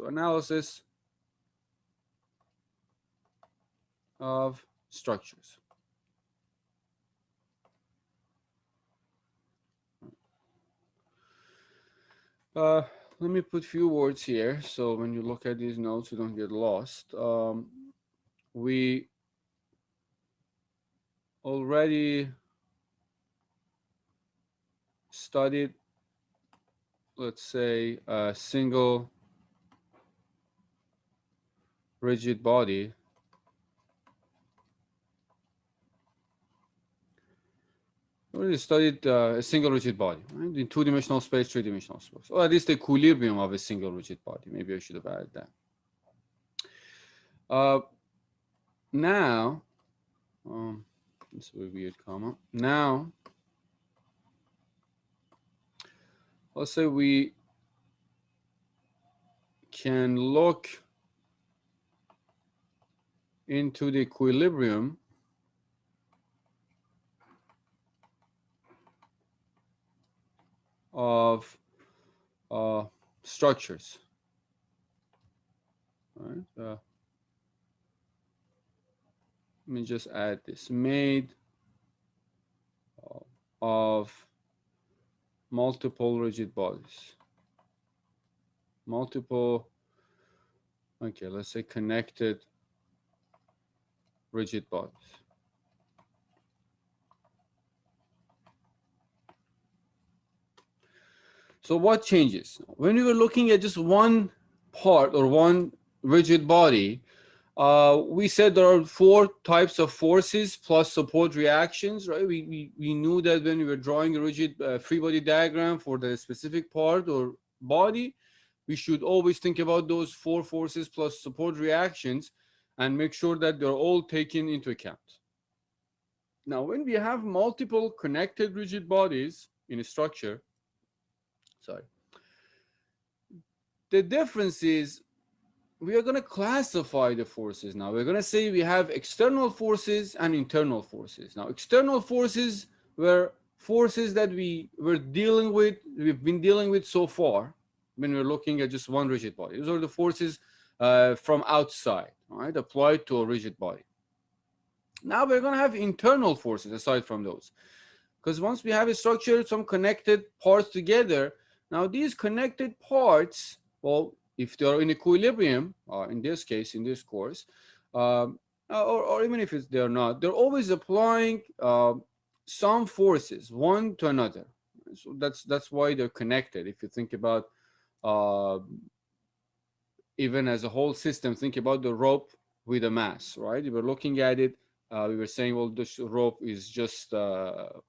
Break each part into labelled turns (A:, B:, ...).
A: So analysis of structures. Let me put a few words here so when you look at these notes you don't get lost. We already studied, let's say, a single rigid body. We already studied a single rigid body, right? In two-dimensional space, three-dimensional space, or at least the equilibrium of a single rigid body. Maybe I should have added that. Now, it's a weird comma. Now, let's say we can look into the equilibrium of structures. All right. Let me just add this: made of multiple rigid bodies. Multiple, okay, let's say connected rigid bodies. So what changes? When we were looking at just one part or one rigid body, we said there are 4 types of forces plus support reactions, right? We knew that when we were drawing a rigid free body diagram for the specific part or body, we should always think about those 4 forces plus support reactions and make sure that they're all taken into account. Now, when we have multiple connected rigid bodies in a structure, the difference is we are going to classify the forces now. We're going to say we have external forces and internal forces. Now, external forces were forces that we've been dealing with so far when we're looking at just one rigid body. Those are the forces from outside, all right, applied to a rigid body. Now we're going to have internal forces aside from those. Because once we have a structure, some connected parts together, now these connected parts, well, if they're in equilibrium, in this case, in this course, or even if they're not, they're always applying some forces, one to another. So that's why they're connected. If you think about even as a whole system, think about the rope with a mass, right? If we're looking at it, we were saying, well, this rope is just,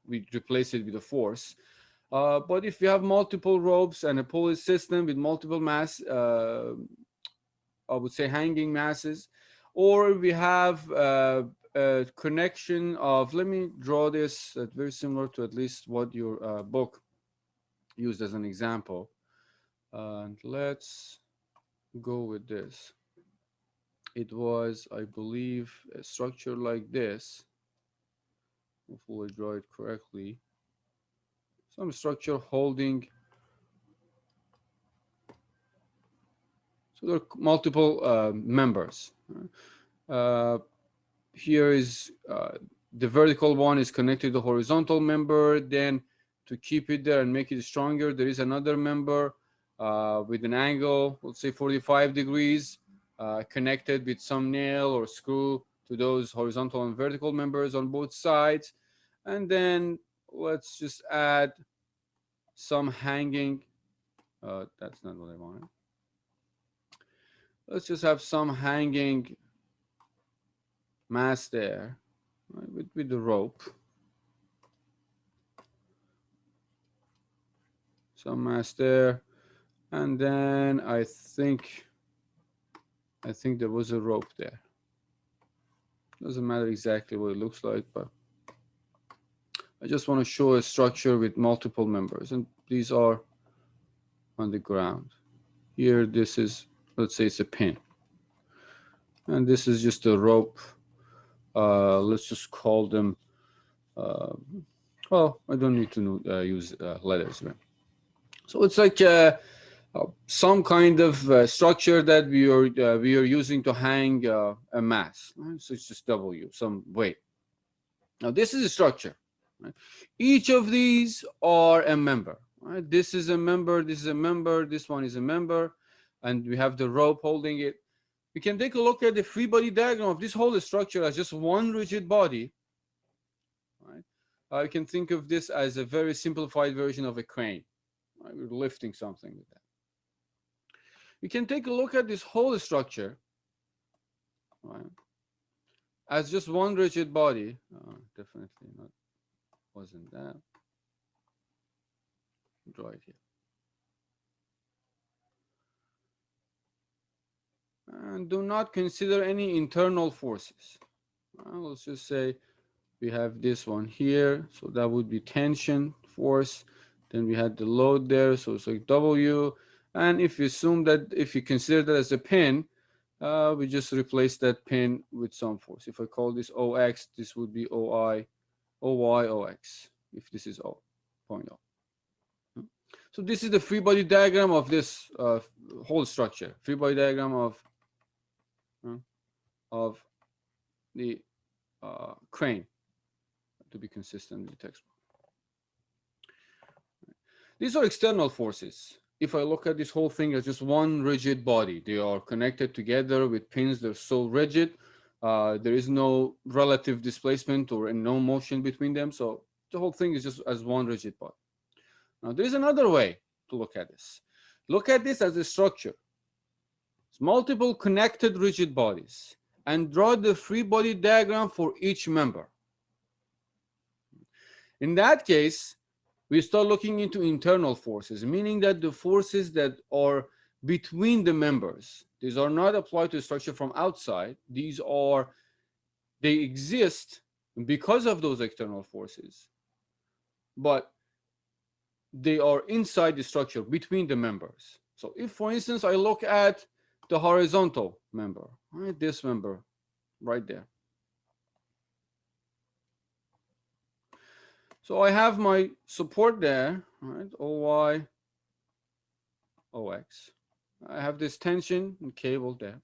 A: we replace it with a force. But if you have multiple ropes and a pulley system with multiple mass, I would say hanging masses, or we have a connection of, let me draw this very similar to at least what your book used as an example. And let's go with this. It was, I believe, a structure like this. Hopefully I draw it correctly. Some structure holding, so there are multiple members. Here is the vertical one is connected to the horizontal member. Then to keep it there and make it stronger, there is another member with an angle, let's say 45 degrees, connected with some nail or screw to those horizontal and vertical members on both sides. And then let's just add some hanging, that's not what I wanted. Let's just have some hanging mass there, right, with the rope. Some mass there. And then I think there was a rope there. Doesn't matter exactly what it looks like, but I just want to show a structure with multiple members, and these are on the ground. Here, this is, let's say it's a pin. And this is just a rope. Let's just call them, well, I don't need to use letters. Right? So it's like some kind of structure that we are using to hang a mass. Right? So it's just W, some weight. Now this is a structure. Right? Each of these are a member. Right? This is a member. This is a member. This one is a member, and we have the rope holding it. We can take a look at the free body diagram of this whole structure as just one rigid body. Right? You can think of this as a very simplified version of a crane. Right? We're lifting something with that. You can take a look at this whole structure, right, as just one rigid body. Definitely not, wasn't that. Draw it here. And do not consider any internal forces. Let's just say we have this one here, so that would be tension force. Then we had the load there, so it's like W. And if you assume that, if you consider that as a pin, we just replace that pin with some force. If I call this OX, this would be OI, OY, OX, if this is O, point O. So this is the free body diagram of this whole structure. Free body diagram of the crane, to be consistent with the textbook. These are external forces. If I look at this whole thing as just one rigid body, they are connected together with pins. They're so rigid. There is no relative displacement or no motion between them. So the whole thing is just as one rigid body. Now, there is another way to look at this. Look at this as a structure. It's multiple connected rigid bodies, and draw the free body diagram for each member. In that case, we start looking into internal forces, meaning that the forces that are between the members, these are not applied to the structure from outside. They exist because of those external forces, but they are inside the structure between the members. So if, for instance, I look at the horizontal member, right, this member right there. So I have my support there, right, OY, OX. I have this tension and cable there.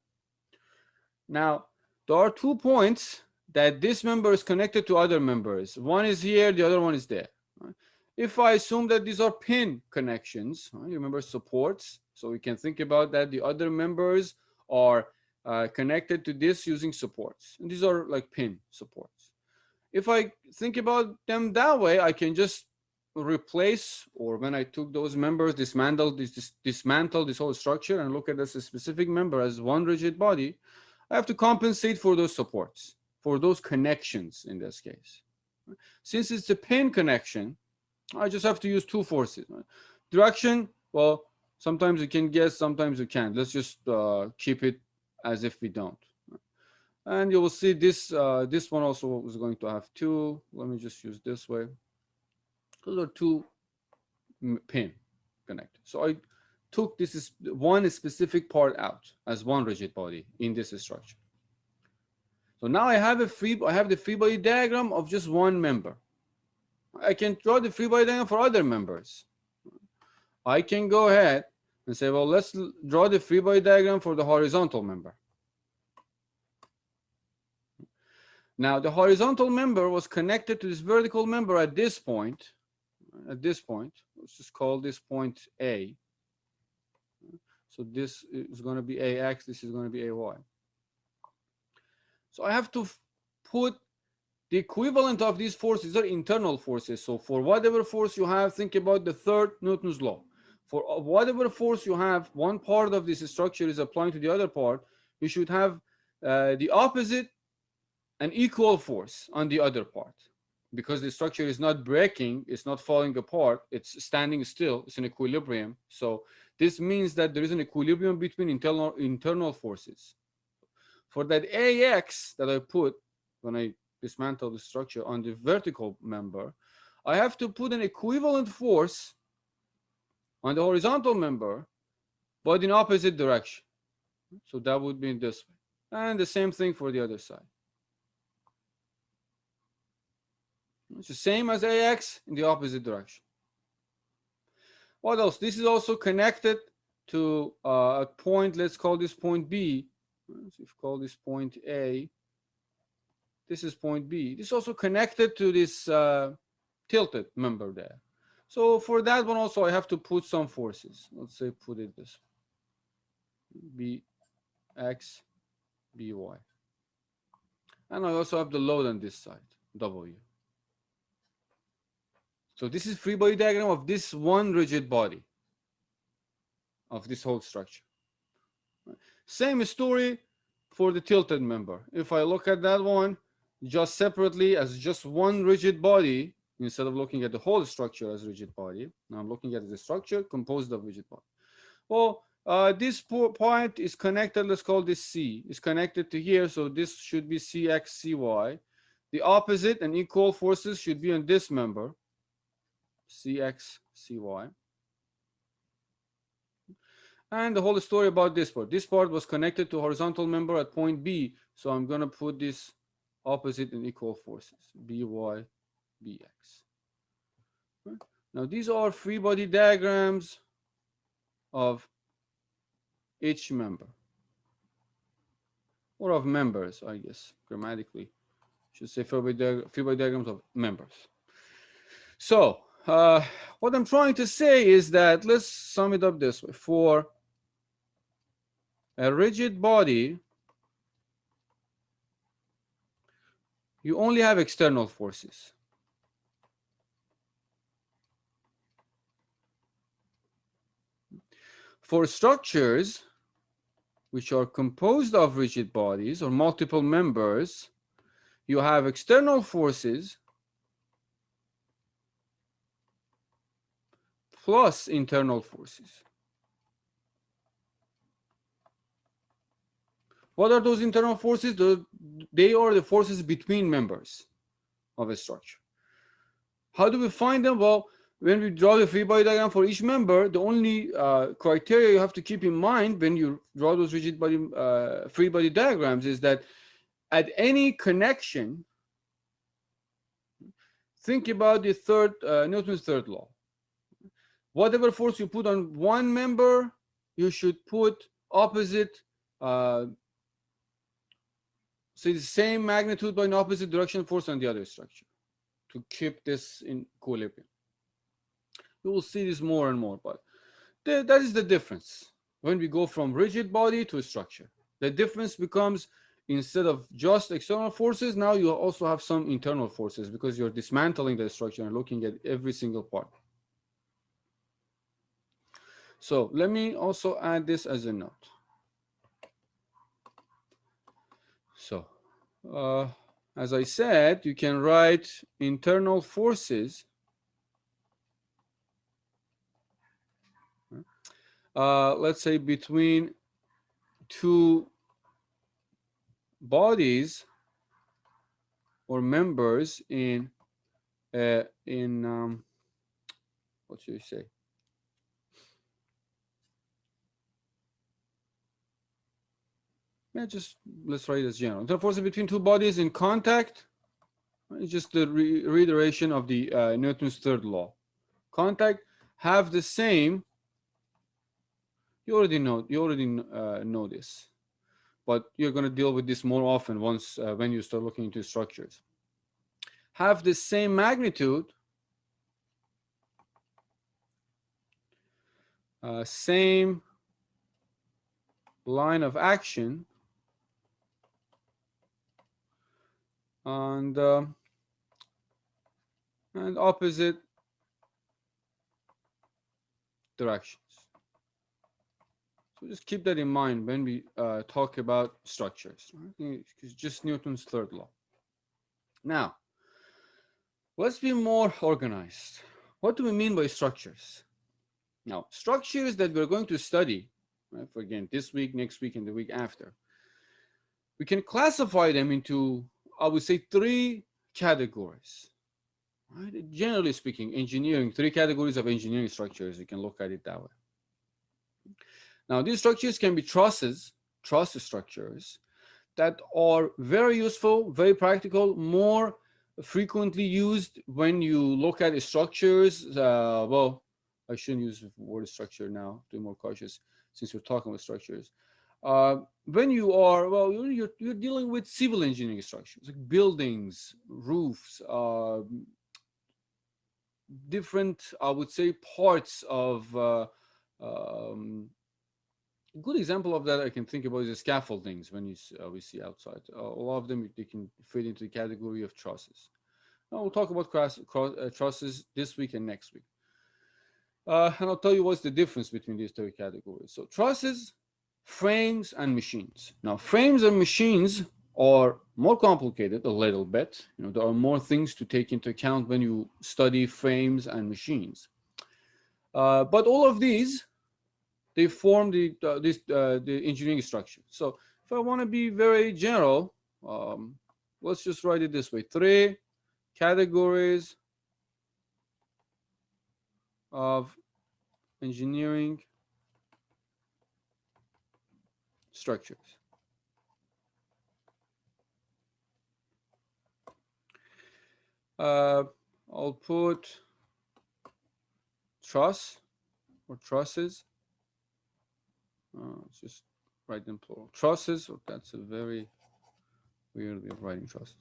A: Now, there are 2 points that this member is connected to other members. One is here, the other one is there. Right? If I assume that these are pin connections, right, you remember supports, so we can think about that the other members are connected to this using supports. And these are like pin supports. If I think about them that way, I can just replace, or when I took those members, dismantle this whole structure and look at this specific member as one rigid body, I have to compensate for those supports, for those connections in this case. Since it's a pin connection, I just have to use 2 forces. Direction, well, sometimes you can guess, sometimes you can't. Let's just keep it as if we don't. And you will see this this one also is going to have 2. Let me just use this way. Those are 2 pin connected. So I took this one specific part out as one rigid body in this structure. So now I have the free body diagram of just one member. I can draw the free body diagram for other members. I can go ahead and say, well, let's draw the free body diagram for the horizontal member. Now, the horizontal member was connected to this vertical member at this point. Let's just call this point A. So this is going to be AX, this is going to be AY. So I have to put the equivalent of these forces. These are internal forces. So for whatever force you have, think about the third Newton's law. For whatever force you have, one part of this structure is applying to the other part, you should have the opposite and equal force on the other part. Because the structure is not breaking, it's not falling apart, it's standing still, it's in equilibrium. So this means that there is an equilibrium between internal forces. For that AX that I put when I dismantle the structure on the vertical member, I have to put an equivalent force on the horizontal member, but in opposite direction. So that would be in this way. And the same thing for the other side. It's the same as AX in the opposite direction. What else? This is also connected to a point, let's call this point B. So if call this point A, this is point B. This is also connected to this tilted member there. So for that one also I have to put some forces. Let's say put it this way. Bx, by. And I also have the load on this side, W. So this is free body diagram of this one rigid body of this whole structure. Same story for the tilted member. If I look at that one just separately as just one rigid body, instead of looking at the whole structure as rigid body, now I'm looking at the structure composed of rigid body. Well, this point is connected, let's call this C, is connected to here, so this should be Cx, Cy. The opposite and equal forces should be on this member, Cx, Cy. And the whole story about this part. This part was connected to horizontal member at point B, so I'm going to put this opposite and equal forces, By, Bx. Right? Now, these are free body diagrams of each member, or of members, I guess, grammatically. I should say free body diagrams of members. So, what I'm trying to say is that, let's sum it up this way. For a rigid body, you only have external forces. For structures which are composed of rigid bodies or multiple members, you have external forces plus internal forces. What are those internal forces? They are the forces between members of a structure. How do we find them? Well, when we draw the free body diagram for each member, the only criteria you have to keep in mind when you draw those rigid body free body diagrams is that at any connection, think about the Newton's third law. Whatever force you put on one member, you should put opposite, say the same magnitude but in opposite direction force on the other structure to keep this in equilibrium. You will see this more and more, but that is the difference when we go from rigid body to a structure. The difference becomes, instead of just external forces, now you also have some internal forces because you're dismantling the structure and looking at every single part. So let me also add this as a note. So as I said, you can write internal forces let's say between two bodies or members in what should you say? Yeah, just let's write it as general. Internal forces between two bodies in contact. It's just the reiteration of the Newton's third law. Contact have the same. You already know this, but you're going to deal with this more often once when you start looking into structures. Have the same magnitude, same line of action, and opposite directions. So just keep that in mind when we talk about structures. Right? It's just Newton's third law. Now, let's be more organized. What do we mean by structures? Now, structures that we're going to study, right, for again, this week, next week, and the week after, we can classify them into, I would say, three categories. Right? Generally speaking, engineering, three categories of engineering structures, you can look at it that way. Now, these structures can be truss structures that are very useful, very practical, more frequently used when you look at structures. Well, I shouldn't use the word structure now, to be more cautious. since we're talking about structures. When you are, well, you're dealing with civil engineering structures, like buildings, roofs, different, I would say, parts of. A good example of that I can think about is the scaffoldings. When we see outside, a lot of them they can fit into the category of trusses. Now we'll talk about trusses this week and next week. And I'll tell you what's the difference between these three categories. So trusses, frames, and machines. Now, frames and machines are more complicated a little bit. There are more things to take into account when you study frames and machines. But all of these, they form the engineering structure. So if I want to be very general, let's just write it this way: three categories of engineering structures. I'll put truss or trusses. Let's just write them plural. Trusses, or that's a very weird way of writing trusses.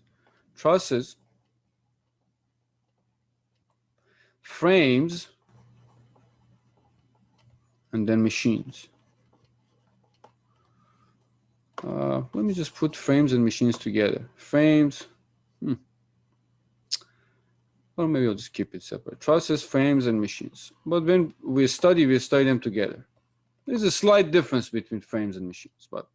A: Trusses, frames, and then machines. Let me just put frames and machines together. Frames. Well, maybe I'll just keep it separate. Trusses, frames, and machines. But when we study them together. There's a slight difference between frames and machines. But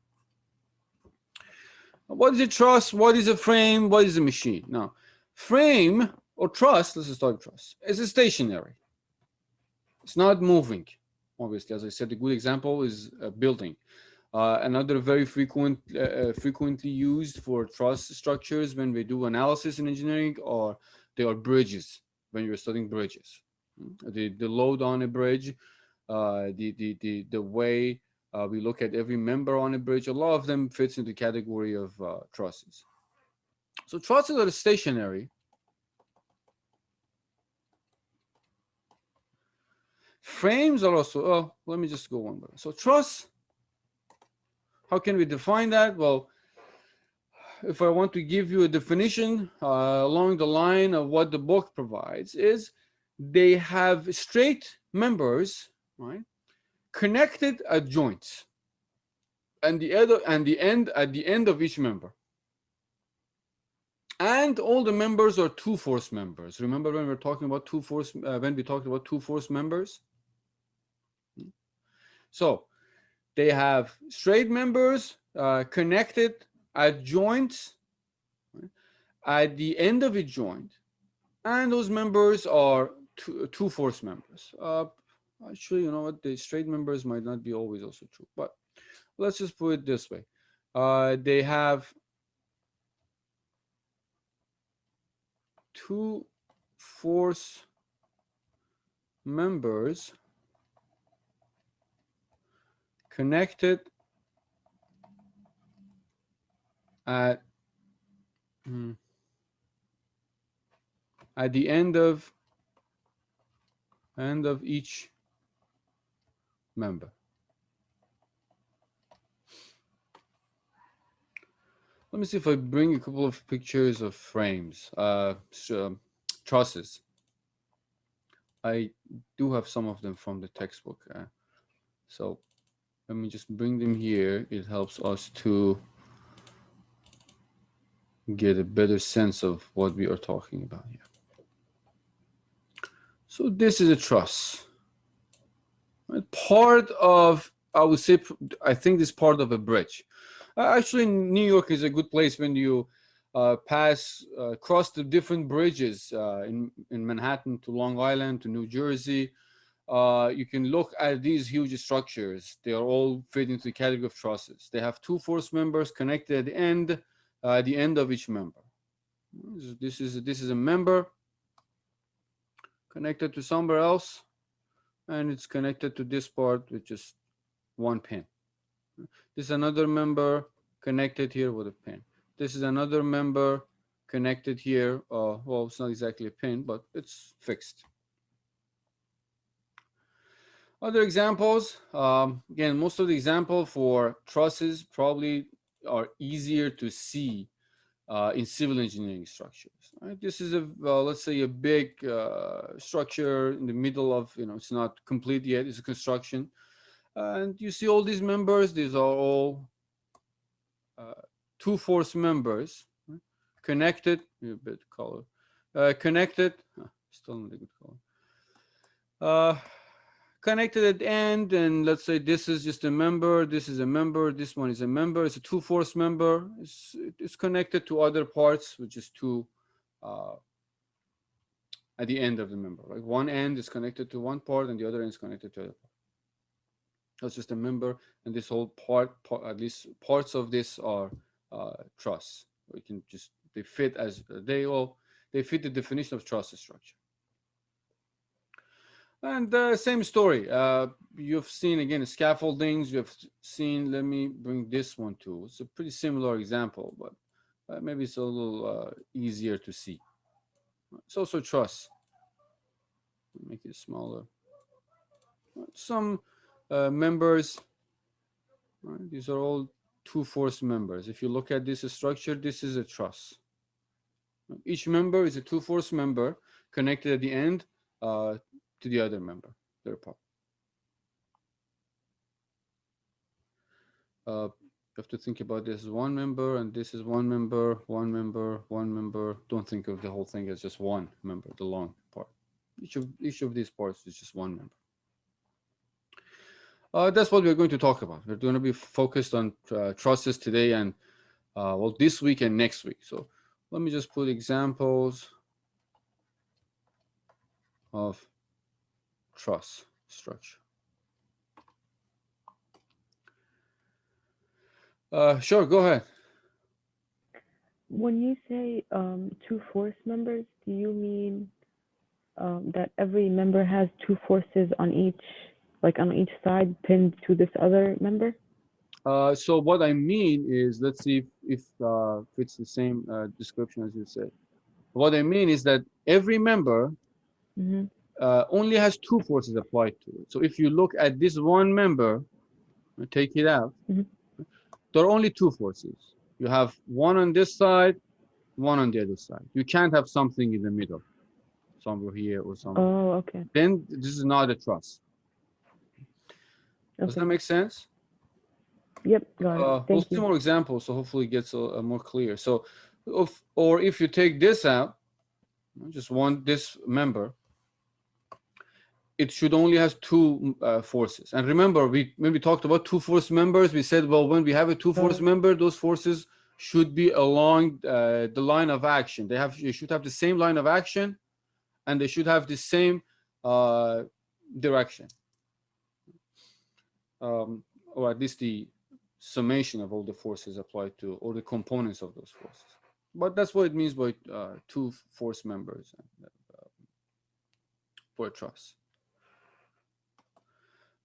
A: what is a truss? What is a frame? What is a machine? Now, frame or truss, let's start with truss, is a stationary. It's not moving. Obviously, as I said, a good example is a building. Another very frequently used for truss structures when we do analysis in engineering, or they are bridges. When you're studying bridges, the load on a bridge, the way we look at every member on a bridge, a lot of them fits into the category of trusses. So trusses are stationary. Frames are also, let me just go one by one. So truss, how can we define that? Well, if I want to give you a definition along the line of what the book provides, is they have straight members, right, connected at joints, and the end at the end of each member. And all the members are two-force members. Remember when we were talking about two-force, when we talked about two-force members? So they have straight members connected at joints, right, at the end of a joint, and those members are two-force members. Actually, you know what? The straight members might not be always also true, but let's just put it this way. They have two-force members connected at the end of each member. Let me see if I bring a couple of pictures of frames, trusses. I do have some of them from the textbook. So let me just bring them here. It helps us to get a better sense of what we are talking about here. So this is a truss. Part of, I would say, I think this is part of a bridge. Actually, New York is a good place when you cross the different bridges in Manhattan to Long Island to New Jersey. You can look at these huge structures. They are all fit into the category of trusses. They have two-force members connected at the end of each member. This is a member connected to somewhere else, and it's connected to this part with just one pin. This is another member connected here with a pin. This is another member connected here. Well, it's not exactly a pin, but it's fixed. Other examples, again, most of the example for trusses probably are easier to see in civil engineering structures. Right? This is a, let's say, a big structure in the middle of, it's not complete yet, it's a construction. And you see all these members, these are all two force members, right? Connected, a bit color, connected, still not a good color. Connected at the end, and let's say this is just a member, this is a member, this one is a member, it's a two force member, it's connected to other parts, which is two at the end of the member. Like one end is connected to one part and the other end is connected to the other part. That's just a member, and this whole part at least parts of this are truss. We can just, they fit as they fit the definition of truss structure. And same story. You've seen again scaffoldings. You've seen. Let me bring this one too. It's a pretty similar example, but maybe it's a little easier to see. It's also truss. Make it smaller. Some members. Right? These are all two force members. If you look at this structure, this is a truss. Each member is a two force member connected at the end to the other member, their part. You have to think about this as one member, and this is one member, one member, one member. Don't think of the whole thing as just one member, the long part. Each of these parts is just one member. That's what we're going to talk about. We're going to be focused on trusses today and well, this week and next week. So let me just put examples of truss structure. Sure, go ahead.
B: When you say two force members, do you mean that every member has two forces on each, like on each side, pinned to this other member?
A: So what I mean is, let's see if it's the same description as you said. What I mean is that every member
B: Mm-hmm.
A: only has two forces applied to it. So if you look at this one member, take it out,
B: Mm-hmm.
A: there are only two forces. You have one on this side, one on the other side. You can't have something in the middle, somewhere here or somewhere.
B: Oh, okay.
A: Then this is not a truss. Does
B: Okay.
A: that make sense?
B: Yep, got it.
A: We'll
B: Thank
A: see
B: you.
A: more examples, so hopefully it gets more clear. So, or if you take this out, just this member, it should only have two forces. And remember, when we talked about two force members, we said, well, when we have a two force member, those forces should be along the line of action. They should have the same line of action, and they should have the same direction, or at least the summation of all the forces applied to, or the components of those forces. But that's what it means by two force members for a truss.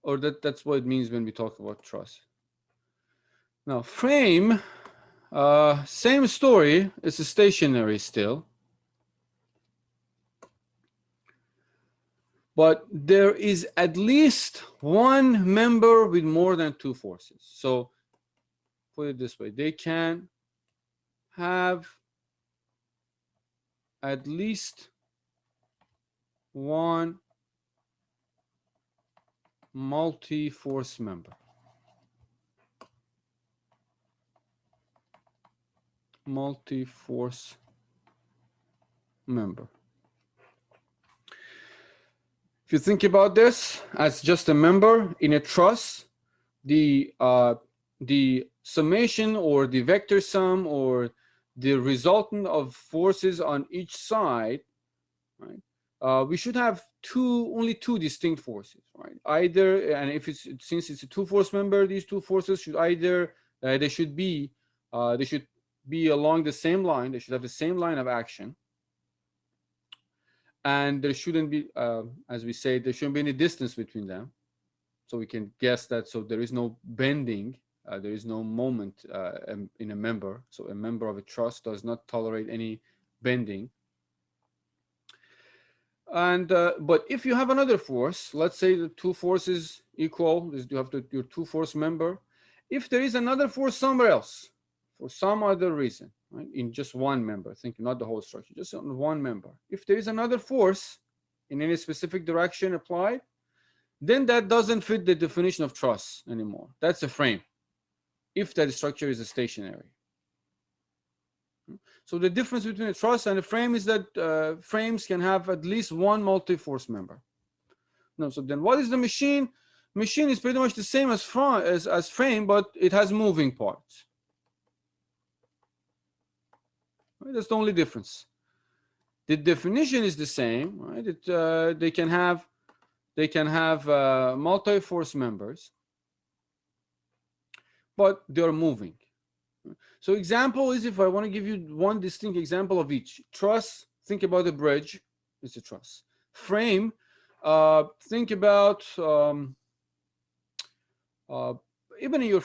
A: Or that's what it means when we talk about truss. Now, frame, same story. It's a stationary still. But there is at least one member with more than two forces. So put it this way, they can have at least one multi-force member. Multi-force member. If you think about this as just a member in a truss, the summation or the vector sum or the resultant of forces on each side, right? We should have only two distinct forces, right? Either, and if since it's a two force member, these two forces should either they should be along the same line. They should have the same line of action, and there shouldn't be, as we say, there shouldn't be any distance between them. So we can guess that. So there is no bending. There is no moment in a member. So a member of a truss does not tolerate any bending. And but if you have another force, let's say the two forces equal, you have your two force member. If there is another force somewhere else, for some other reason, right, in just one member, think not the whole structure, just on one member. If there is another force in any specific direction applied, then that doesn't fit the definition of truss anymore. That's a frame, if that structure is a stationary. So the difference between a truss and a frame is that frames can have at least one multi-force member. No, so then what is the machine? Machine is pretty much the same as frame, but it has moving parts. Right? That's the only difference. The definition is the same, right? They can have multi-force members, but they're moving. So example is, if I want to give you one distinct example of each. Truss, think about a bridge, it's a truss. Frame, think about even in your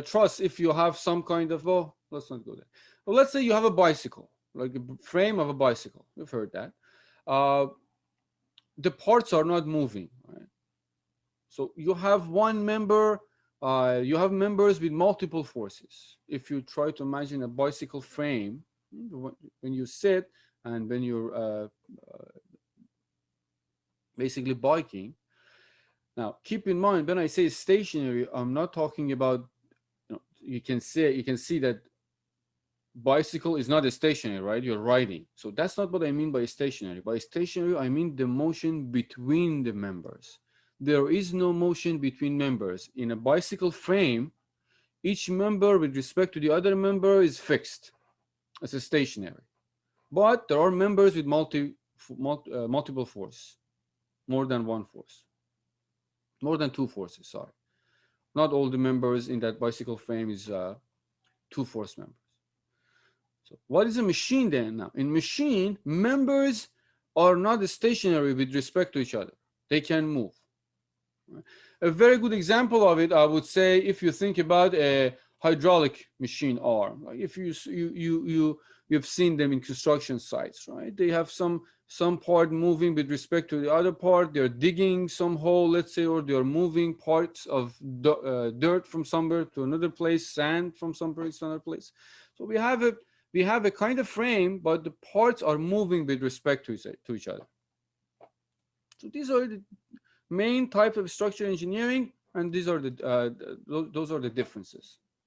A: truss, if you have some kind of, well, let's not go there. Well, let's say you have a bicycle, like a frame of a bicycle. You've heard that. The parts are not moving, right? So you have one member, you have members with multiple forces. If you try to imagine a bicycle frame, when you sit and when you're basically biking. Now, keep in mind, when I say stationary, I'm not talking about, you can see that bicycle is not a stationary, right? You're riding. So that's not what I mean by stationary. By stationary, I mean the motion between the members. There is no motion between members. In a bicycle frame, each member with respect to the other member is fixed. It's a stationary. But there are members with multiple force, more than one force, more than two forces, sorry. Not all the members in that bicycle frame is two force members. So what is a machine then? Now, in machine, members are not stationary with respect to each other. They can move. A very good example of it, I would say, if you think about a hydraulic machine arm, like if you've seen them in construction sites, right? They have some part moving with respect to the other part. They're digging some hole, let's say, or they're moving parts of dirt from somewhere to another place, sand from some place to another place. So we have a kind of frame, but the parts are moving with respect to each other. So these are the main type of structural engineering, and these are those are the differences.